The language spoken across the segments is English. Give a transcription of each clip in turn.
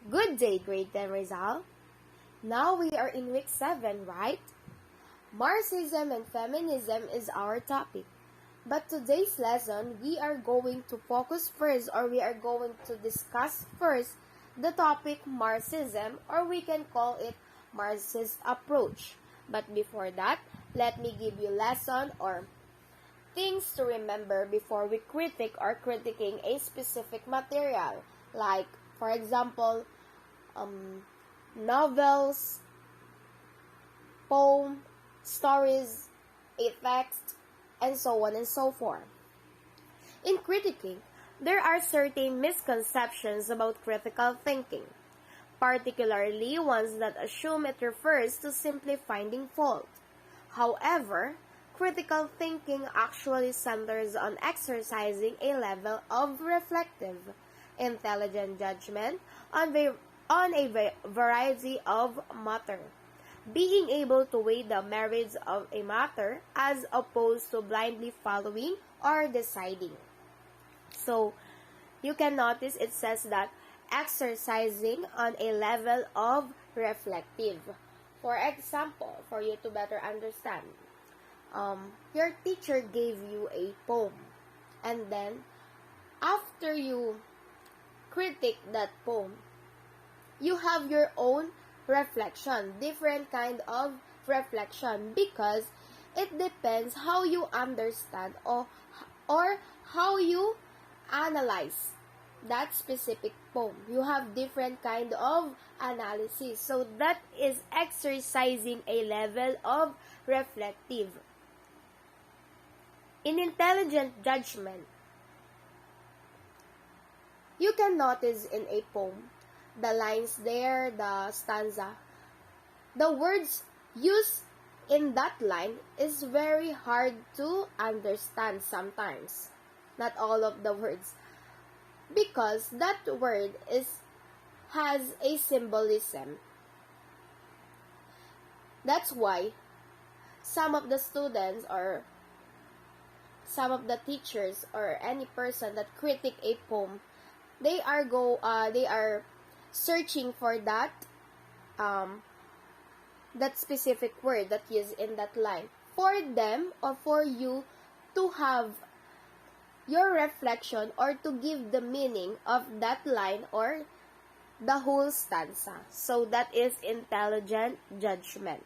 Good day, grade 10 Rizal. Now we are in week 7, right? Marxism and feminism is our topic. But today's lesson, we are going to focus first, or we are going to discuss first the topic Marxism, or we can call it Marxist approach. But before that, let me give you lesson or things to remember before we critique or critiquing a specific material. Like, for example, novels, poem, stories, a text, and so on and so forth. In critiquing, there are certain misconceptions about critical thinking, particularly ones that assume it refers to simply finding fault. However, critical thinking actually centers on exercising a level of reflective, intelligent judgment on a variety of matter, being able to weigh the merits of a matter as opposed to blindly following or deciding. So, you can notice it says that exercising on a level of reflective. For example, for you to better understand, your teacher gave you a poem, and then after you critique that poem, you have your own reflection, different kind of reflection, because it depends how you understand or how you analyze that specific poem. You have different kind of analysis. So that is exercising a level of reflective. In intelligent judgment, you can notice in a poem, the lines there, the stanza, the words used in that line is very hard to understand sometimes. Not all of the words. Because that word has a symbolism. That's why some of the students or some of the teachers or any person that critique a poem, they are searching for that specific word that is in that line for them or for you to have your reflection or to give the meaning of that line or the whole stanza. So that is intelligent judgment.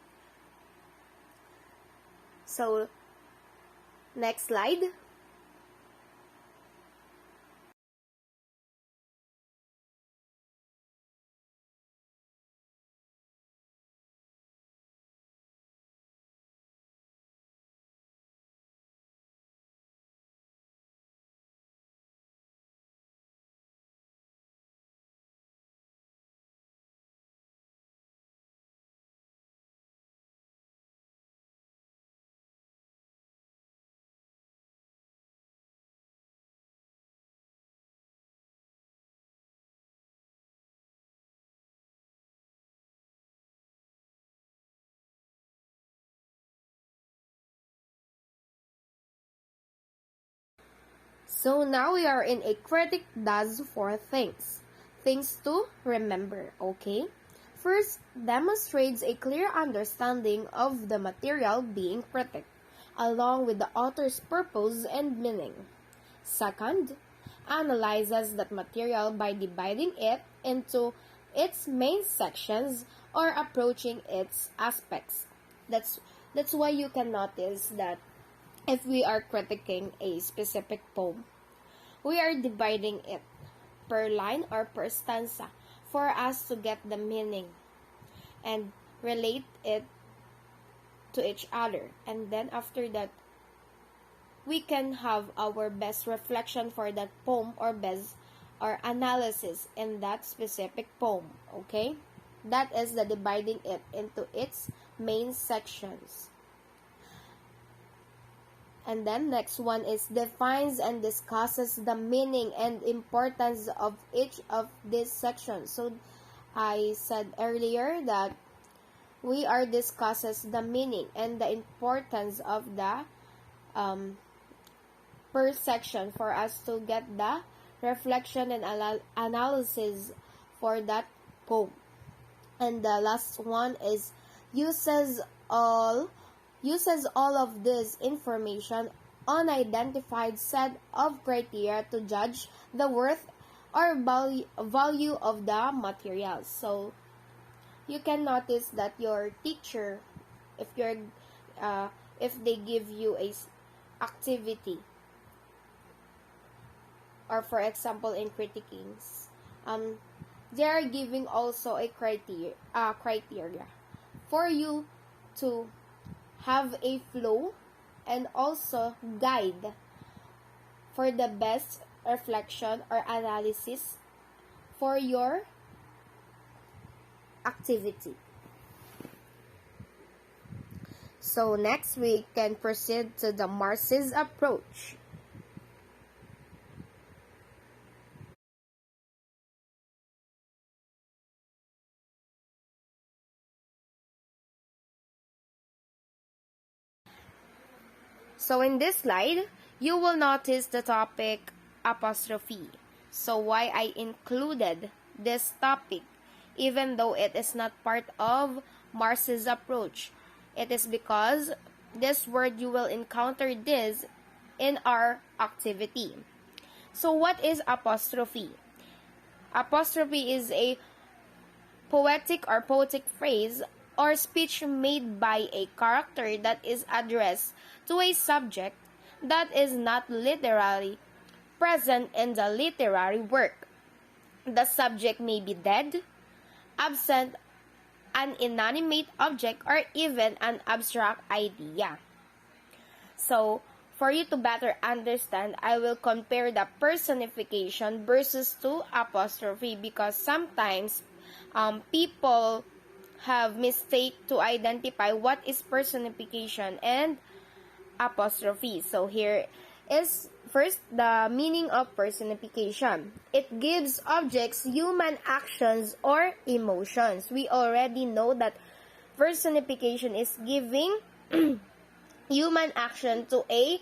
So next slide. So now we are in a critic does four things. Things to remember, okay? First, demonstrates a clear understanding of the material being critiqued, along with the author's purpose and meaning. Second, analyzes that material by dividing it into its main sections or approaching its aspects. That's why you can notice that if we are critiquing a specific poem, we are dividing it per line or per stanza for us to get the meaning and relate it to each other. And then after that, we can have our best reflection for that poem or best or analysis in that specific poem, okay? That is the dividing it into its main sections. And then next one is defines and discusses the meaning and importance of each of these sections. So I said earlier that we are discusses the meaning and the importance of the per section for us to get the reflection and analysis for that poem. And the last one is uses all of this information unidentified set of criteria to judge the worth or value of the materials. So you can notice that your teacher, if you're if they give you a activity, or for example in critiquing, they are giving also a criteria for you to have a flow and also guide for the best reflection or analysis for your activity. So next we can proceed to the Marxist approach. So in this slide, you will notice the topic apostrophe. So why I included this topic, even though it is not part of Marx's approach, it is because this word you will encounter this in our activity. So what is apostrophe? Apostrophe is a poetic or poetic phrase or speech made by a character that is addressed to a subject that is not literally present in the literary work. The subject may be dead, absent, an inanimate object, or even an abstract idea. So, for you to better understand, I will compare the personification versus to apostrophe because sometimes people have mistake to identify what is personification and apostrophe. So here is first the meaning of personification. It gives objects human actions or emotions. We already know that personification is giving human action to a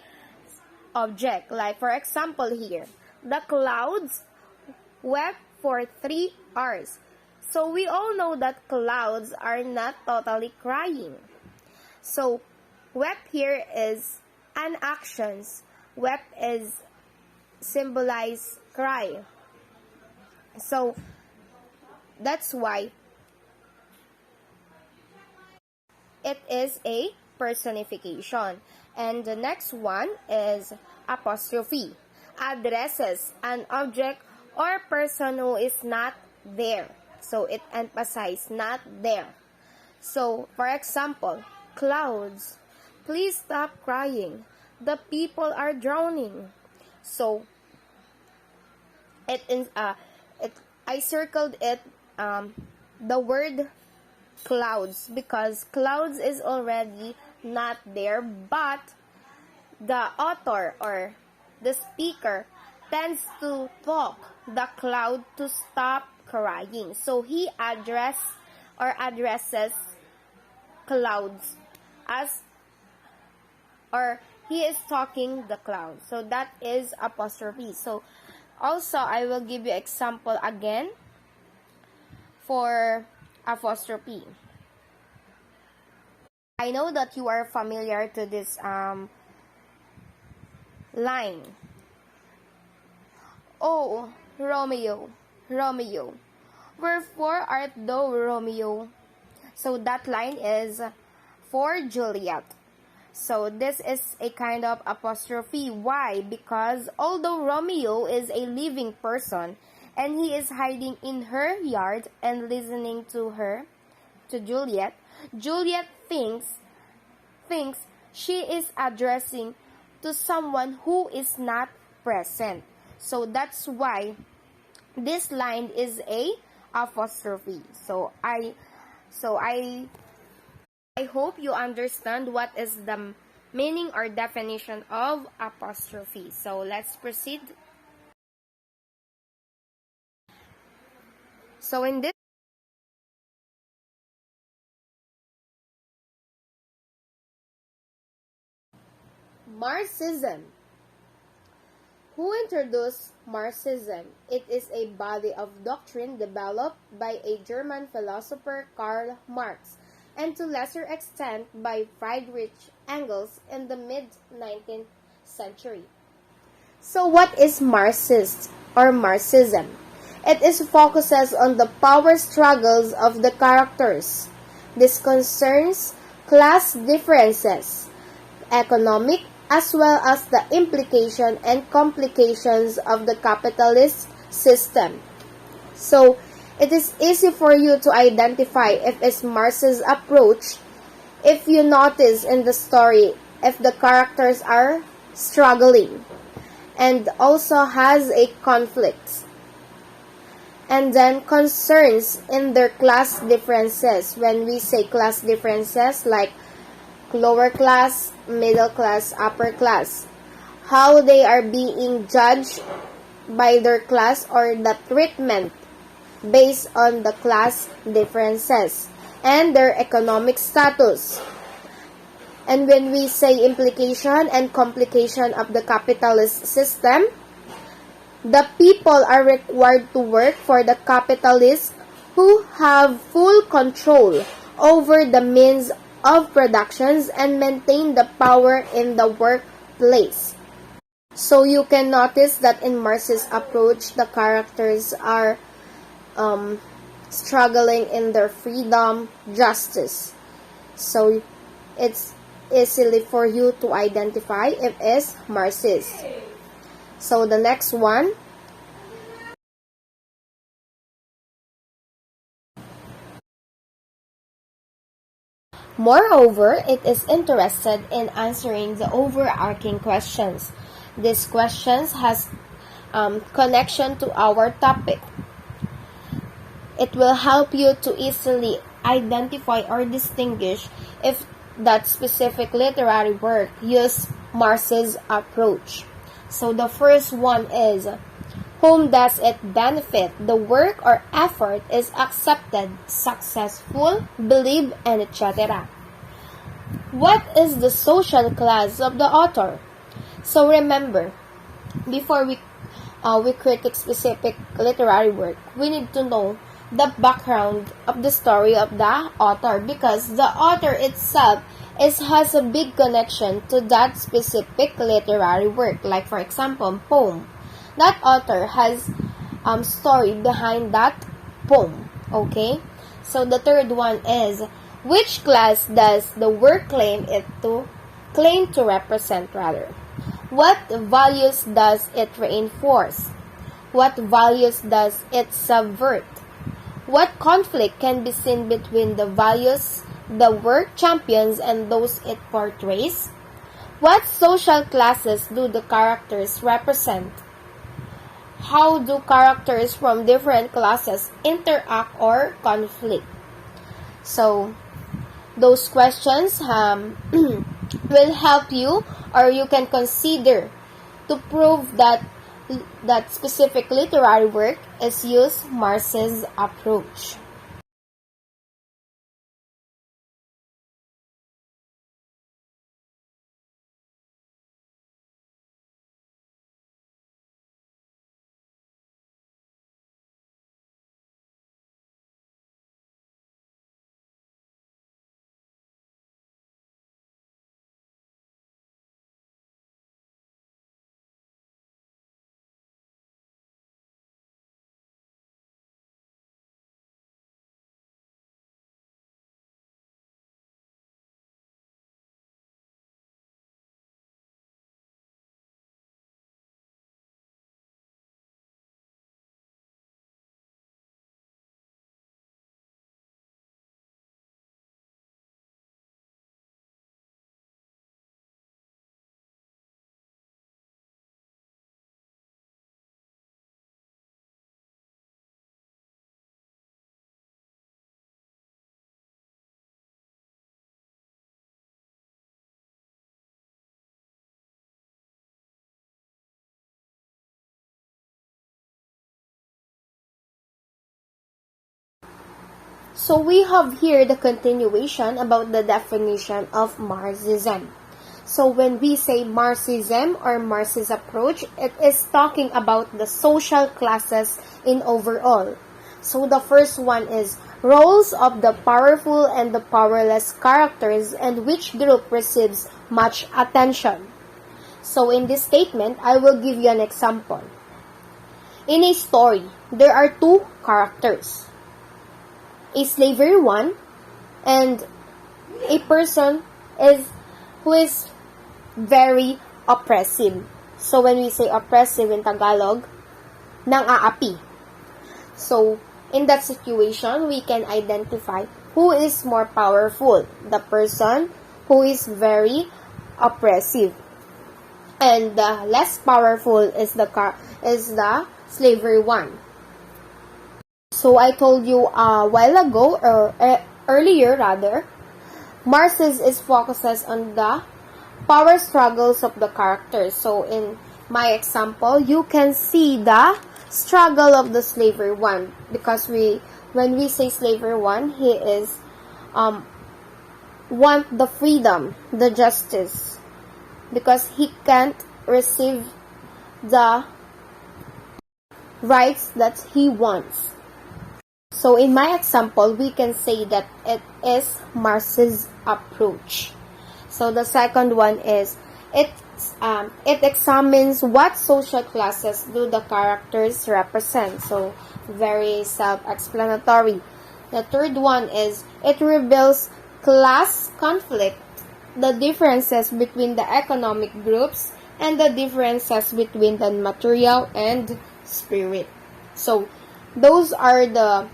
object. Like for example here, the clouds wept for 3 hours. So we all know that clouds are not totally crying. So wept here is an actions. Wept is symbolize cry. So that's why it is a personification. And the next one is apostrophe. Addresses an object or person who is not there. So it emphasizes not there. So for example, clouds, please stop crying. The people are drowning. So I circled it the word clouds because clouds is already not there, but the author or the speaker tends to talk the cloud to stop crying. So he addresses clouds as, or he is talking the cloud. So that is apostrophe. So also I will give you example again for apostrophe. I know that you are familiar to this line. Oh, Romeo, Romeo, wherefore art thou Romeo? So that line is for Juliet. So this is a kind of apostrophe. Why? Because although Romeo is a living person and he is hiding in her yard and listening to her, to Juliet, Juliet thinks she is addressing to someone who is not present. So that's why this line is a apostrophe. So I hope you understand what is the meaning or definition of apostrophe. So let's proceed. So in this Marxism, Who introduced Marxism? It is a body of doctrine developed by a German philosopher Karl Marx and to lesser extent by Friedrich Engels in the mid-19th century. So what is Marxist or Marxism? It is focuses on the power struggles of the characters. This concerns class differences, economic, as well as the implication and complications of the capitalist system. So, it is easy for you to identify if it's Marx's approach if you notice in the story if the characters are struggling and also has a conflict. And then concerns in their class differences. When we say class differences like lower class, middle class, upper class, how they are being judged by their class or the treatment based on the class differences and their economic status. And when we say implication and complication of the capitalist system, the people are required to work for the capitalists who have full control over the means of productions and maintain the power in the workplace. So you can notice that in Marx's approach, the characters are struggling in their freedom, justice. So it's easily for you to identify if it's Marxist. So the next one. Moreover, it is interested in answering the overarching questions. These questions has connection to our topic. It will help you to easily identify or distinguish if that specific literary work uses Marx's approach. So the first one is, whom does it benefit? The work or effort is accepted, successful, believed, and etc. What is the social class of the author? So remember, before we critique specific literary work, we need to know the background of the story of the author, because the author itself has a big connection to that specific literary work. Like for example, poem. That author has story behind that poem. Okay? So the third one is, which class does the work claim to represent rather? What values does it reinforce? What values does it subvert? What conflict can be seen between the values the work champions and those it portrays? What social classes do the characters represent? How do characters from different classes interact or conflict? So, those questions will help you, or you can consider to prove that that specific literary work is used Marx's approach. So we have here the continuation about the definition of Marxism. So when we say Marxism or Marxist approach, it is talking about the social classes in overall. So the first one is roles of the powerful and the powerless characters and which group receives much attention. So in this statement, I will give you an example. In a story, there are two characters. A slavery one and a person who is very oppressive. So when we say oppressive in Tagalog, nang-aapi. So in that situation, we can identify who is more powerful, the person who is very oppressive, and the less powerful is the slavery one. So I told you a while ago, or earlier rather, Marxism is focuses on the power struggles of the characters. So in my example, you can see the struggle of the slavery one, because when we say slavery one, he is want the freedom, the justice, because he can't receive the rights that he wants. So in my example, we can say that it is Marxist approach. So the second one is it examines what social classes do the characters represent. So very self-explanatory. The third one is it reveals class conflict, the differences between the economic groups, and the differences between the material and spirit. So those are the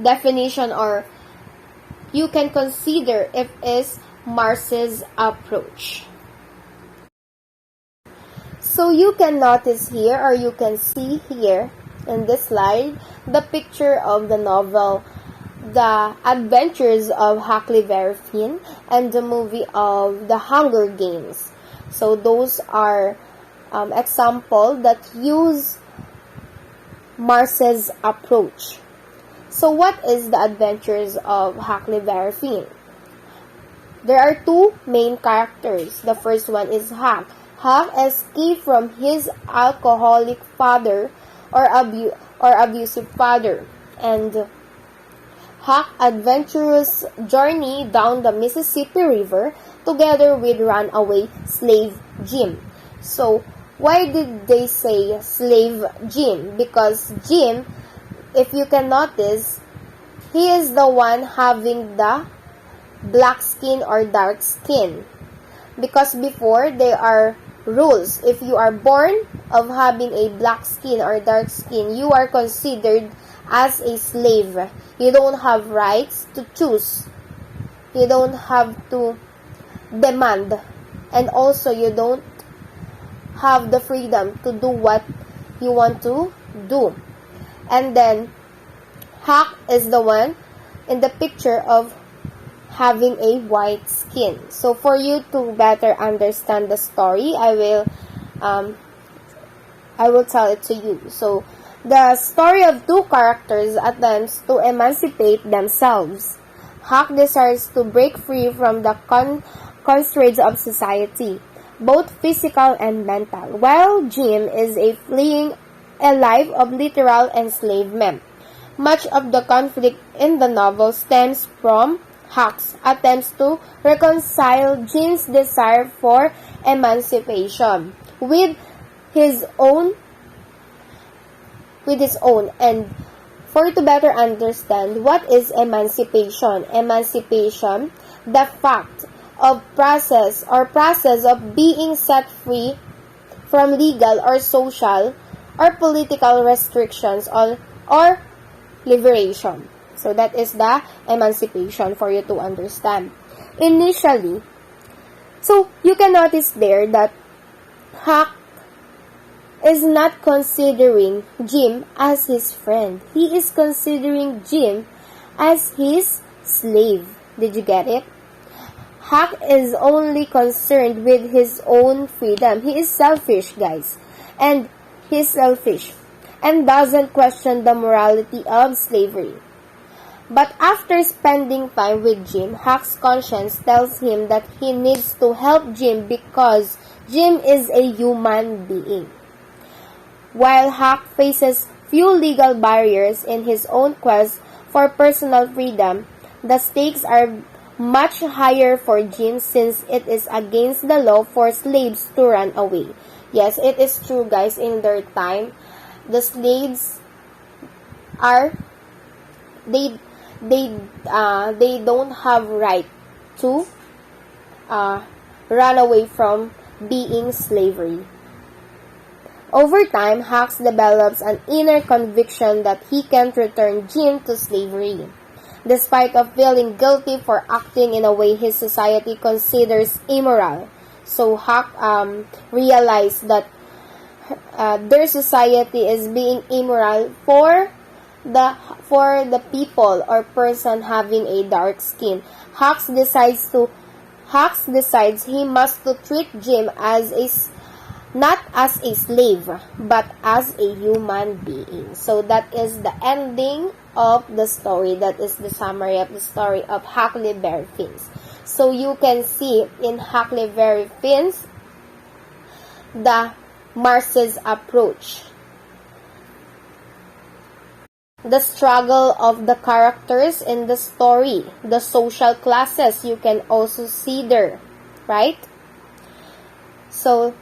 definition, or you can consider if is Marxist approach. So you can notice here, or you can see here in this slide, the picture of the novel The Adventures of Huckleberry Finn and the movie of The Hunger Games. So those are examples that use Marxist approach. So what is the Adventures of Huckleberry Finn? There are two main characters. The first one is Huck. Huck escaped from his alcoholic father or abusive father, and Huck's adventurous journey down the Mississippi River together with runaway slave Jim. So why did they say slave Jim? Because Jim, if you can notice, he is the one having the black skin or dark skin. Because before, there are rules. If you are born of having a black skin or dark skin, you are considered as a slave. You don't have rights to choose. You don't have to demand. And also, you don't have the freedom to do what you want to do. And then, Huck is the one in the picture of having a white skin. So for you to better understand the story, I will tell it to you. So the story of two characters attempts to emancipate themselves. Huck desires to break free from the constraints of society, both physical and mental, while Jim is fleeing a life of literal enslavement. Much of the conflict in the novel stems from Huck's attempts to reconcile Jim's desire for emancipation with his own. And for you to better understand what is emancipation, the fact of process of being set free from legal or social or political restrictions or liberation. So that is the emancipation for you to understand. Initially, so you can notice there that Huck is not considering Jim as his friend. He is considering Jim as his slave. Did you get it? Huck is only concerned with his own freedom. He is selfish, guys. And he's selfish and doesn't question the morality of slavery. But after spending time with Jim, Huck's conscience tells him that he needs to help Jim because Jim is a human being. While Huck faces few legal barriers in his own quest for personal freedom, the stakes are much higher for Jim since it is against the law for slaves to run away. Yes, it is true, guys. In their time, the slaves are they don't have right to run away from being slavery. Over time, Huck develops an inner conviction that he can't return Jim to slavery, despite of feeling guilty for acting in a way his society considers immoral. So Huck realized that their society is being immoral for the people or person having a dark skin. Huck decides he must to treat Jim as not as a slave, but as a human being. So that is the ending of the story. That is the summary of the story of Huckleberry Finn. So you can see in Huckleberry Finn the Marxist approach, the struggle of the characters in the story, the social classes you can also see there, right? So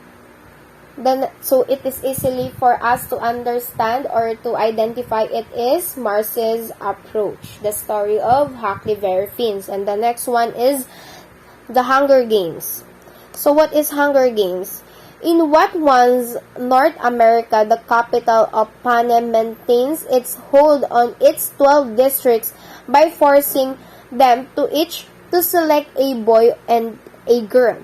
it is easily for us to understand or to identify it is Marx's approach, the story of Huckleberry Finn. And the next one is the Hunger Games. So what is Hunger Games? In what once North America, the capital of Panem maintains its hold on its 12 districts by forcing them to each to select a boy and a girl,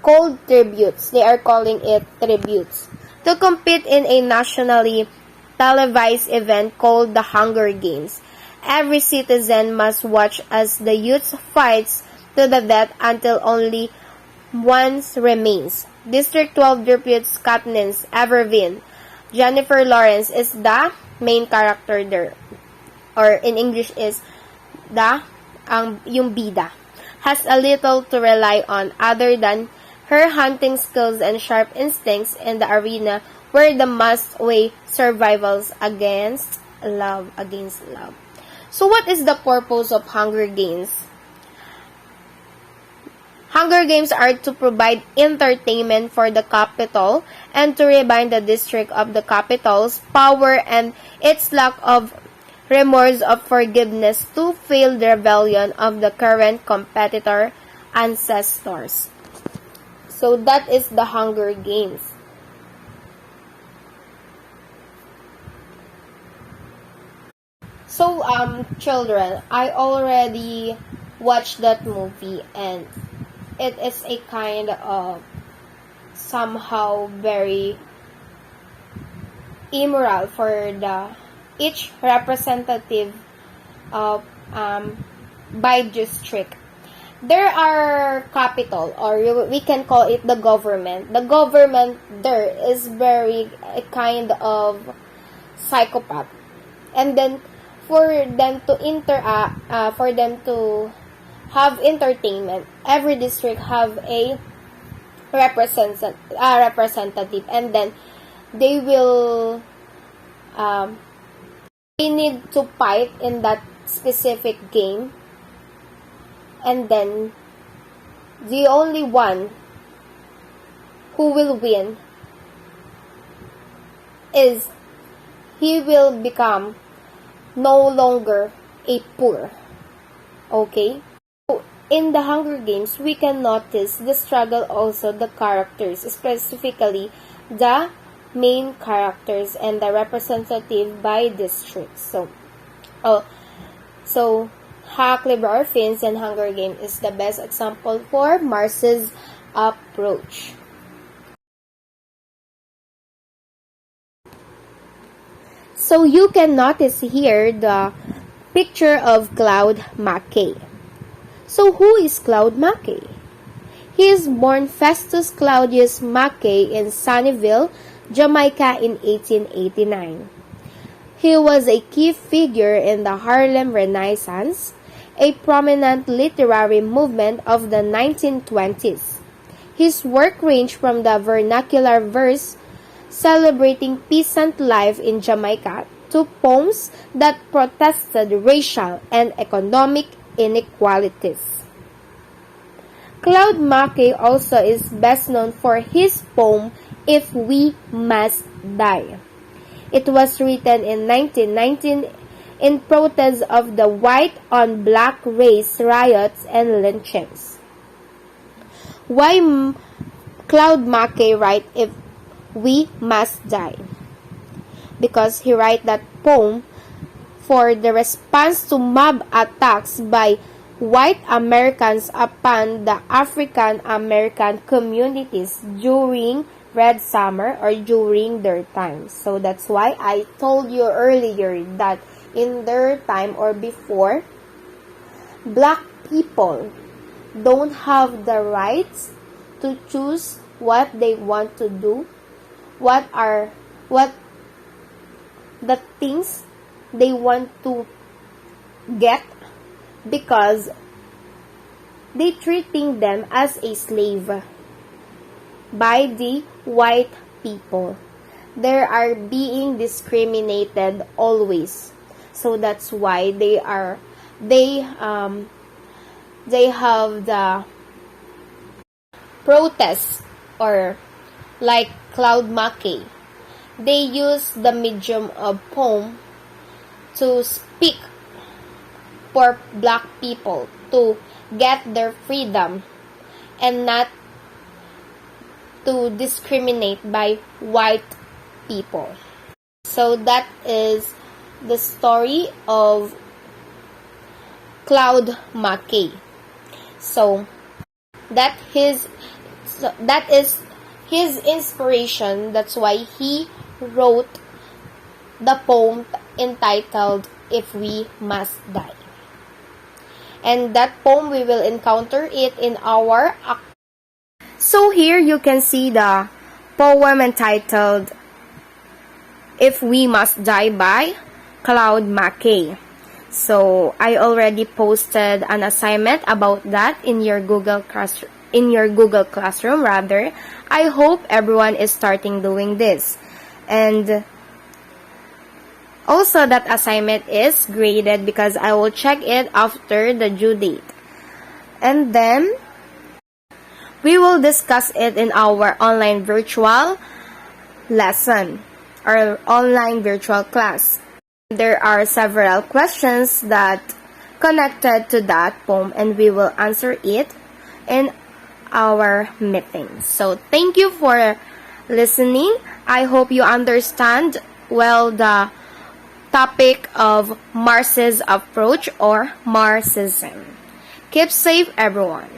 called tributes. They are calling it tributes, to compete in a nationally televised event called the Hunger Games. Every citizen must watch as the youth fights to the death until only one remains. District 12 tributes Katniss Evervin. Jennifer Lawrence is the main character there, or in English is yung bida. Has a little to rely on other than her hunting skills and sharp instincts in the arena where the must-weigh survivals against love. So what is the purpose of Hunger Games? Hunger Games are to provide entertainment for the capital and to remind the district of the capital's power and its lack of remorse of forgiveness to failed rebellion of the current competitor ancestors. So that is the Hunger Games. So children, I already watched that movie and it is a kind of somehow very immoral for each representative of by district. There are capital, or we can call it the government. The government there is very a kind of psychopath, and then for them to have entertainment, every district have a representative, and then they will they need to fight in that specific game, and then the only one who will win is he will become no longer a poor. Okay? So, in the Hunger Games, we can notice the struggle also the characters, specifically the main characters and the representative by districts. So Huckleberry Finn and Hunger Games is the best example for Marx's approach. So you can notice here the picture of Claude Mackay. So who is Claude Mackay? He is born Festus Claudius Mackay in Sunnyvale, Jamaica in 1889. He was a key figure in the Harlem Renaissance, a prominent literary movement of the 1920s. His work ranged from the vernacular verse celebrating peasant life in Jamaica to poems that protested racial and economic inequalities. Claude McKay also is best known for his poem If We Must Die. It was written in 1919 in protest of the white-on-black race riots and lynchings. Why Claude McKay write If We Must Die? Because he write that poem for the response to mob attacks by white Americans upon the African American communities during Red Summer or during their time. So that's why I told you earlier that in their time or before, black people don't have the rights to choose what they want to do, what the things they want to get, because they treating them as a slave by the white people. They are being discriminated always. So that's why they have the protests, or like Claude McKay. They use the medium of poem to speak for black people to get their freedom and not to discriminate by white people. So that is the story of Claude McKay. So that is his inspiration. That's why he wrote the poem entitled If We Must Die. And that poem, we will encounter it in our... So here you can see the poem entitled If We Must Die by Claude McKay. So I already posted an assignment about that in your Google Classroom rather. I hope everyone is starting doing this. And also that assignment is graded because I will check it after the due date. And then we will discuss it in our online virtual lesson or online virtual class. There are several questions that connected to that poem and we will answer it in our meeting. So thank you for listening. I hope you understand well the topic of Marxist approach or Marxism. Keep safe, everyone.